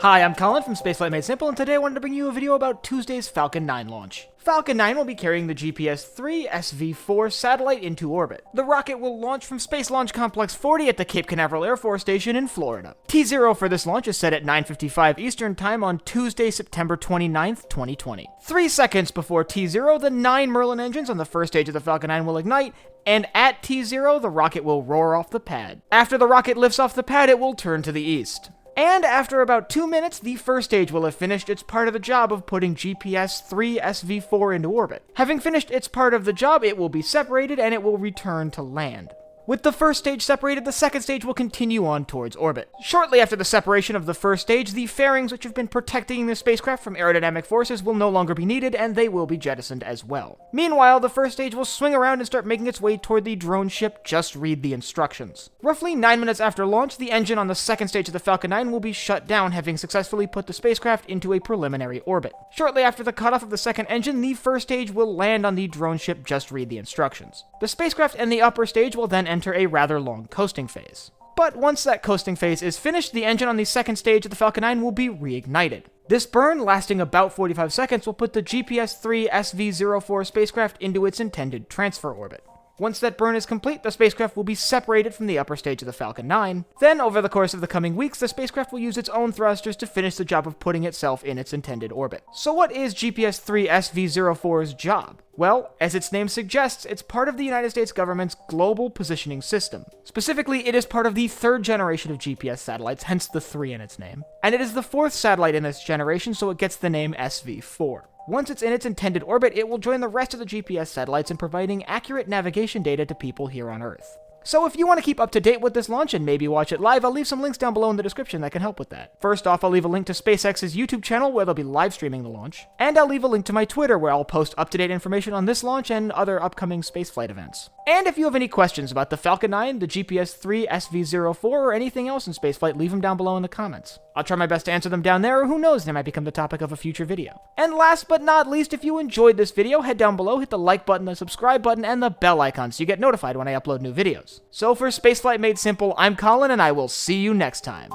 Hi, I'm Colin from Spaceflight Made Simple, and today I wanted to bring you a video about Tuesday's Falcon 9 launch. Falcon 9 will be carrying the GPS-3 SV04 satellite into orbit. The rocket will launch from Space Launch Complex 40 at the Cape Canaveral Air Force Station in Florida. T0 for this launch is set at 9:55 Eastern Time on Tuesday, September 29th, 2020. 3 seconds before T0, the 9 Merlin engines on the first stage of the Falcon 9 will ignite, and at T0, the rocket will roar off the pad. After the rocket lifts off the pad, it will turn to the east. And after about 2 minutes, the first stage will have finished its part of the job of putting GPS-3 SV04 into orbit. Having finished its part of the job, it will be separated and it will return to land. With the first stage separated, the second stage will continue on towards orbit. Shortly after the separation of the first stage, the fairings which have been protecting the spacecraft from aerodynamic forces will no longer be needed, and they will be jettisoned as well. Meanwhile, the first stage will swing around and start making its way toward the drone ship. Just read the instructions. Roughly 9 minutes after launch, the engine on the second stage of the Falcon 9 will be shut down, having successfully put the spacecraft into a preliminary orbit. Shortly after the cutoff of the second engine, the first stage will land on the drone ship. Just read the instructions. The spacecraft and the upper stage will then enter a rather long coasting phase. But once that coasting phase is finished, the engine on the second stage of the Falcon 9 will be reignited. This burn, lasting about 45 seconds, will put the GPS-3 SV04 spacecraft into its intended transfer orbit. Once that burn is complete, the spacecraft will be separated from the upper stage of the Falcon 9. Then, over the course of the coming weeks, the spacecraft will use its own thrusters to finish the job of putting itself in its intended orbit. So what is GPS-3 SV04's job? Well, as its name suggests, it's part of the United States government's Global Positioning System. Specifically, it is part of the third generation of GPS satellites, hence the 3 in its name. And it is the fourth satellite in this generation, so it gets the name SV4. Once it's in its intended orbit, it will join the rest of the GPS satellites in providing accurate navigation data to people here on Earth. So if you want to keep up to date with this launch and maybe watch it live, I'll leave some links down below in the description that can help with that. First off, I'll leave a link to SpaceX's YouTube channel where they'll be live streaming the launch, and I'll leave a link to my Twitter where I'll post up-to-date information on this launch and other upcoming spaceflight events. And if you have any questions about the Falcon 9, the GPS-3 SV04, or anything else in spaceflight, leave them down below in the comments. I'll try my best to answer them down there, or who knows, they might become the topic of a future video. And last but not least, if you enjoyed this video, head down below, hit the like button, the subscribe button, and the bell icon so you get notified when I upload new videos. So for Spaceflight Made Simple, I'm Colin, and I will see you next time.